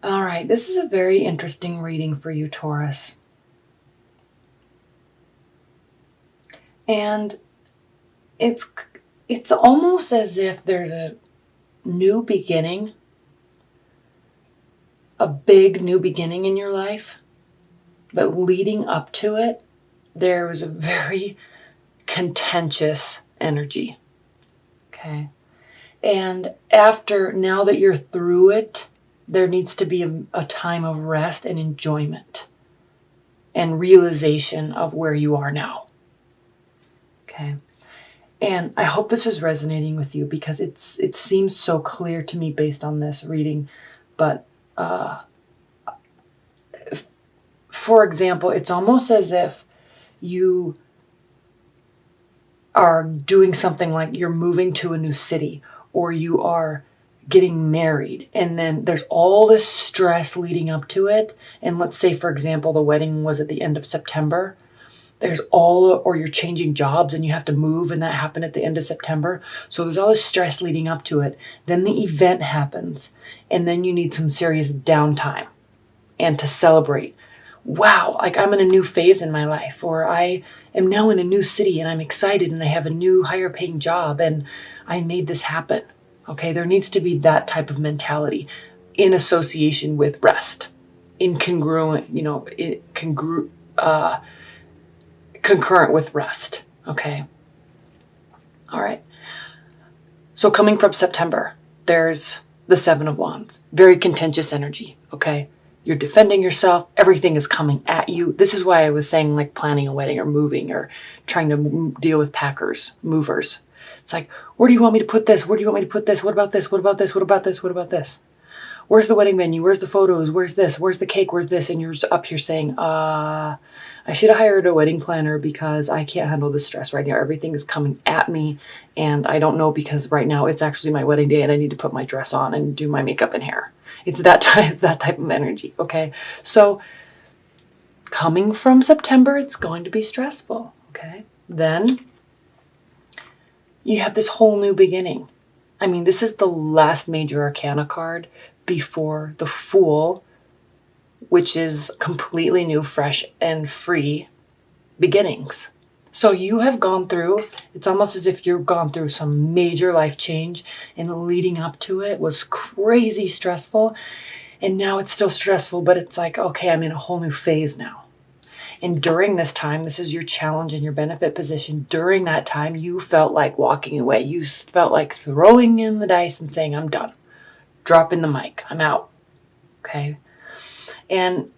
All right, this is a very interesting reading for you, Taurus. And it's almost as if there's a new beginning, a big new beginning in your life, but leading up to it, there was a very contentious energy. Okay. And now that you're through it, there needs to be a time of rest and enjoyment and realization of where you are now. Okay. And I hope this is resonating with you because it seems so clear to me based on this reading. But for example, it's almost as if you are doing something like you're moving to a new city or you are getting married, and then there's all this stress leading up to it. And let's say, for example, the wedding was at the end of September. Or you're changing jobs and you have to move, and that happened at the end of September. So there's all this stress leading up to it. Then the event happens, and then you need some serious downtime and to celebrate. Wow, like I'm in a new phase in my life, or I am now in a new city and I'm excited and I have a new higher paying job and I made this happen. Okay, there needs to be that type of mentality in association with rest, concurrent with rest. Okay. All right. So coming from September, there's the Seven of Wands, very contentious energy. Okay. You're defending yourself. Everything is coming at you. This is why I was saying like planning a wedding or moving or trying to deal with movers. It's like, where do you want me to put this? Where do you want me to put this? What about this? What about this? What about this? What about this? Where's the wedding venue? Where's the photos? Where's this? Where's the cake? Where's this? And you're up here saying, I should have hired a wedding planner because I can't handle this stress right now. Everything is coming at me and I don't know because right now it's actually my wedding day and I need to put my dress on and do my makeup and hair. It's that type of energy. Okay. So coming from September, it's going to be stressful. Okay. Then you have this whole new beginning. I mean, this is the last major arcana card before the Fool, which is completely new, fresh, and free beginnings. So you have gone through, it's almost as if you've gone through some major life change, and leading up to it was crazy stressful. And now it's still stressful, but it's like, okay, I'm in a whole new phase now. And during this time, this is your challenge and your benefit position. During that time, you felt like walking away. You felt like throwing in the dice and saying, I'm done. Dropping the mic. I'm out. Okay. And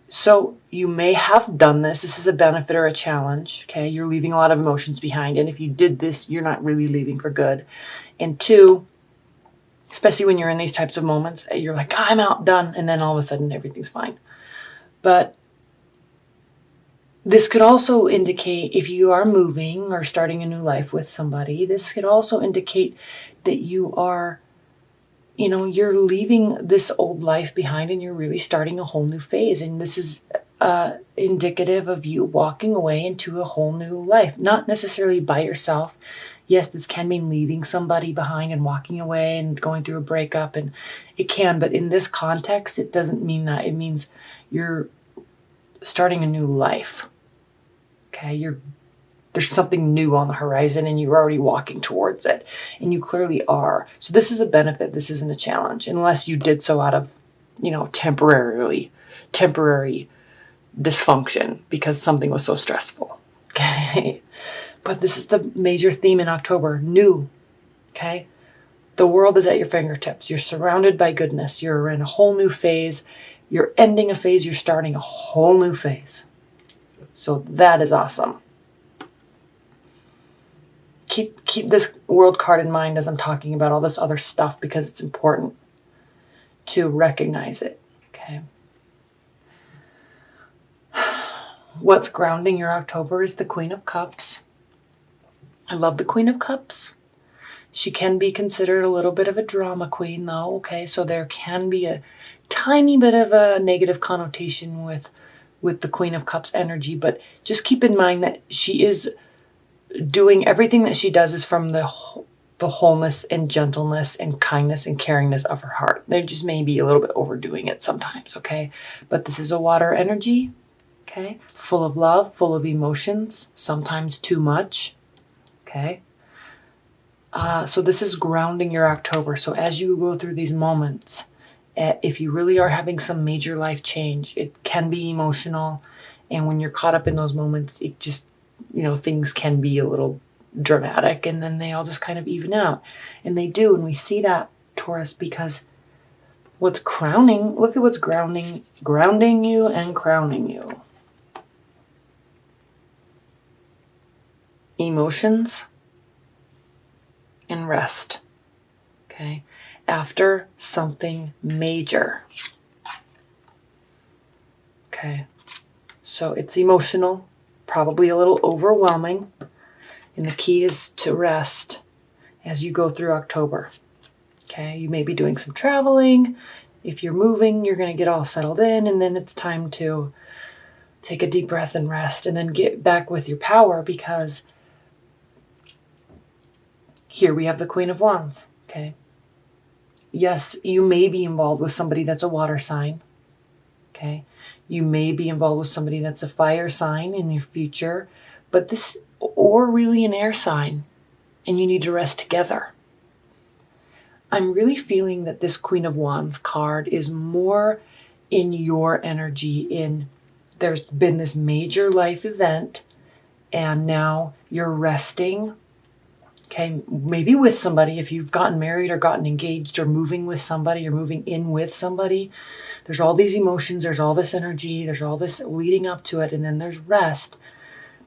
so you may have done this. This is a benefit or a challenge. Okay. You're leaving a lot of emotions behind. And if you did this, you're not really leaving for good. And two, especially when you're in these types of moments, you're like, I'm out, done. And then all of a sudden everything's fine. But this could also indicate if you are moving or starting a new life with somebody, this could also indicate that you are, you're leaving this old life behind and you're really starting a whole new phase. And this is indicative of you walking away into a whole new life, not necessarily by yourself. Yes, this can mean leaving somebody behind and walking away and going through a breakup, and it can, but in this context, it doesn't mean that. It means you're starting a new life. Okay, there's something new on the horizon and you're already walking towards it, and you clearly are. So this is a benefit. This isn't a challenge, unless you did so out of, temporary dysfunction because something was so stressful. Okay, but this is the major theme in October. New. Okay, the world is at your fingertips. You're surrounded by goodness. You're in a whole new phase. You're ending a phase. You're starting a whole new phase. So that is awesome. Keep this world card in mind as I'm talking about all this other stuff because it's important to recognize it. Okay. What's grounding your October is the Queen of Cups. I love the Queen of Cups. She can be considered a little bit of a drama queen though. Okay. So there can be a tiny bit of a negative connotation with the Queen of Cups energy, but just keep in mind that she is doing everything that she does is from the the wholeness and gentleness and kindness and caringness of her heart. They just may be a little bit overdoing it sometimes, okay? But this is a water energy, okay? Full of love, full of emotions, sometimes too much, okay? So this is grounding your October. So as you go through these moments, if you really are having some major life change, it can be emotional. And when you're caught up in those moments, it just, things can be a little dramatic, and then they all just kind of even out. And they do. And we see that, Taurus, because look at what's grounding you and crowning you. Emotions and rest. Okay. After something major. Okay. So it's emotional, probably a little overwhelming. And the key is to rest as you go through October. Okay. You may be doing some traveling. If you're moving, you're going to get all settled in, and then it's time to take a deep breath and rest, and then get back with your power, because here we have the Queen of Wands, okay? Yes, you may be involved with somebody that's a water sign, okay? You may be involved with somebody that's a fire sign in your future, or really an air sign, and you need to rest together. I'm really feeling that this Queen of Wands card is more in your energy, there's been this major life event, and now you're resting. Okay, maybe with somebody, if you've gotten married or gotten engaged or moving with somebody or moving in with somebody, there's all these emotions, there's all this energy, there's all this leading up to it, and then there's rest.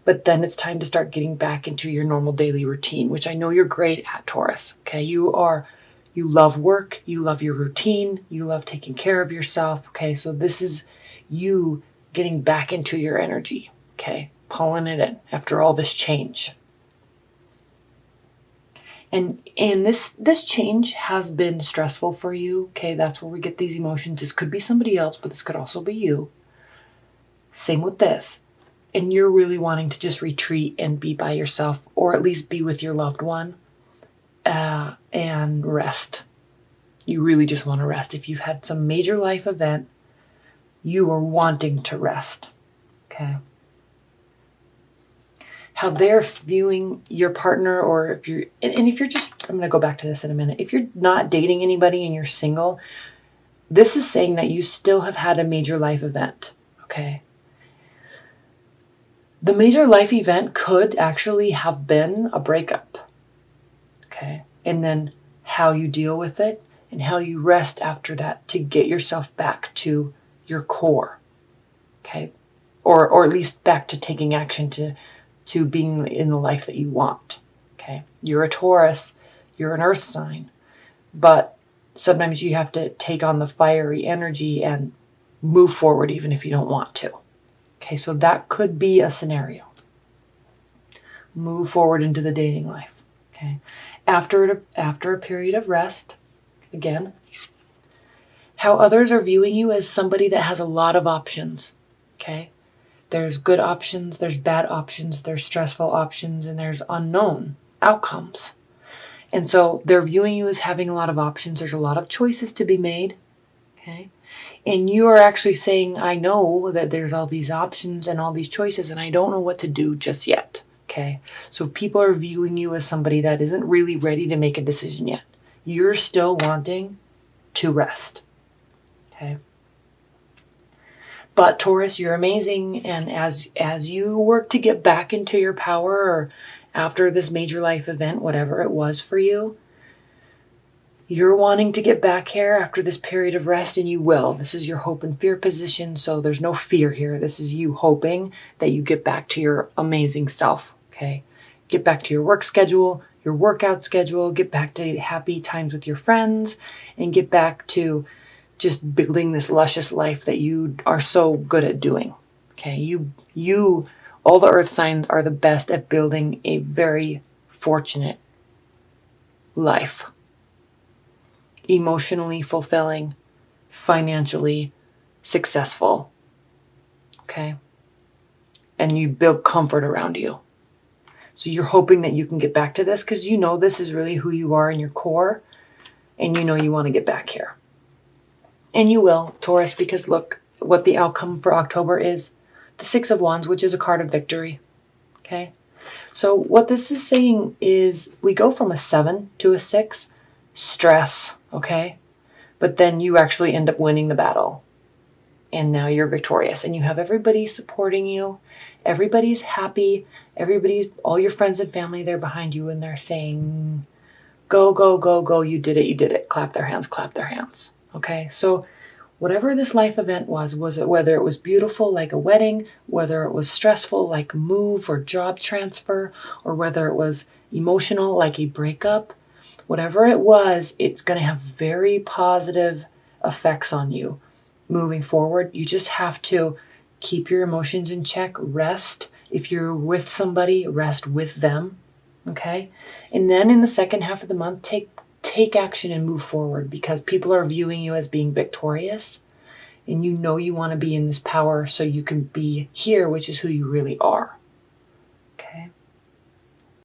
But then it's time to start getting back into your normal daily routine, which I know you're great at, Taurus. Okay, you love work, you love your routine, you love taking care of yourself. Okay, so this is you getting back into your energy, okay, pulling it in after all this change. And this change has been stressful for you, okay? That's where we get these emotions. This could be somebody else, but this could also be you. Same with this. And you're really wanting to just retreat and be by yourself, or at least be with your loved one, and rest. You really just want to rest. If you've had some major life event, you are wanting to rest, okay? How they're viewing your partner, or if you're just, I'm going to go back to this in a minute. If you're not dating anybody and you're single, this is saying that you still have had a major life event, okay? The major life event could actually have been a breakup, okay? And then how you deal with it and how you rest after that to get yourself back to your core, okay? Or at least back to taking action to being in the life that you want, okay? You're a Taurus, you're an earth sign, but sometimes you have to take on the fiery energy and move forward even if you don't want to, okay? So that could be a scenario. Move forward into the dating life, okay? After a period of rest, again, how others are viewing you as somebody that has a lot of options, okay? There's good options, there's bad options, there's stressful options, and there's unknown outcomes. And so they're viewing you as having a lot of options. There's a lot of choices to be made, okay? And you are actually saying, I know that there's all these options and all these choices, and I don't know what to do just yet, okay? So people are viewing you as somebody that isn't really ready to make a decision yet. You're still wanting to rest, okay? But Taurus, you're amazing, and as you work to get back into your power, or after this major life event, whatever it was for you, you're wanting to get back here after this period of rest, and you will. This is your hope and fear position, so there's no fear here. This is you hoping that you get back to your amazing self, okay? Get back to your work schedule, your workout schedule, get back to happy times with your friends, and get back to just building this luscious life that you are so good at doing, okay? You, all the earth signs are the best at building a very fortunate life. Emotionally fulfilling, financially successful, okay? And you build comfort around you. So you're hoping that you can get back to this because you know this is really who you are in your core, and you know you want to get back here. And you will, Taurus, because look what the outcome for October is. The Six of Wands, which is a card of victory. Okay? So what this is saying is we go from a 7 to a 6. Stress, okay? But then you actually end up winning the battle. And now you're victorious. And you have everybody supporting you. Everybody's happy. All your friends and family, they're behind you and they're saying, go, go, go, go. You did it, you did it. Clap their hands, clap their hands. Okay? So whatever this life event was it whether it was beautiful like a wedding, whether it was stressful like a move or job transfer, or whether it was emotional like a breakup, whatever it was, it's going to have very positive effects on you moving forward. You just have to keep your emotions in check, rest. If you're with somebody, rest with them, okay? And then in the second half of the month, take action and move forward, because people are viewing you as being victorious, and you know you want to be in this power so you can be here, which is who you really are.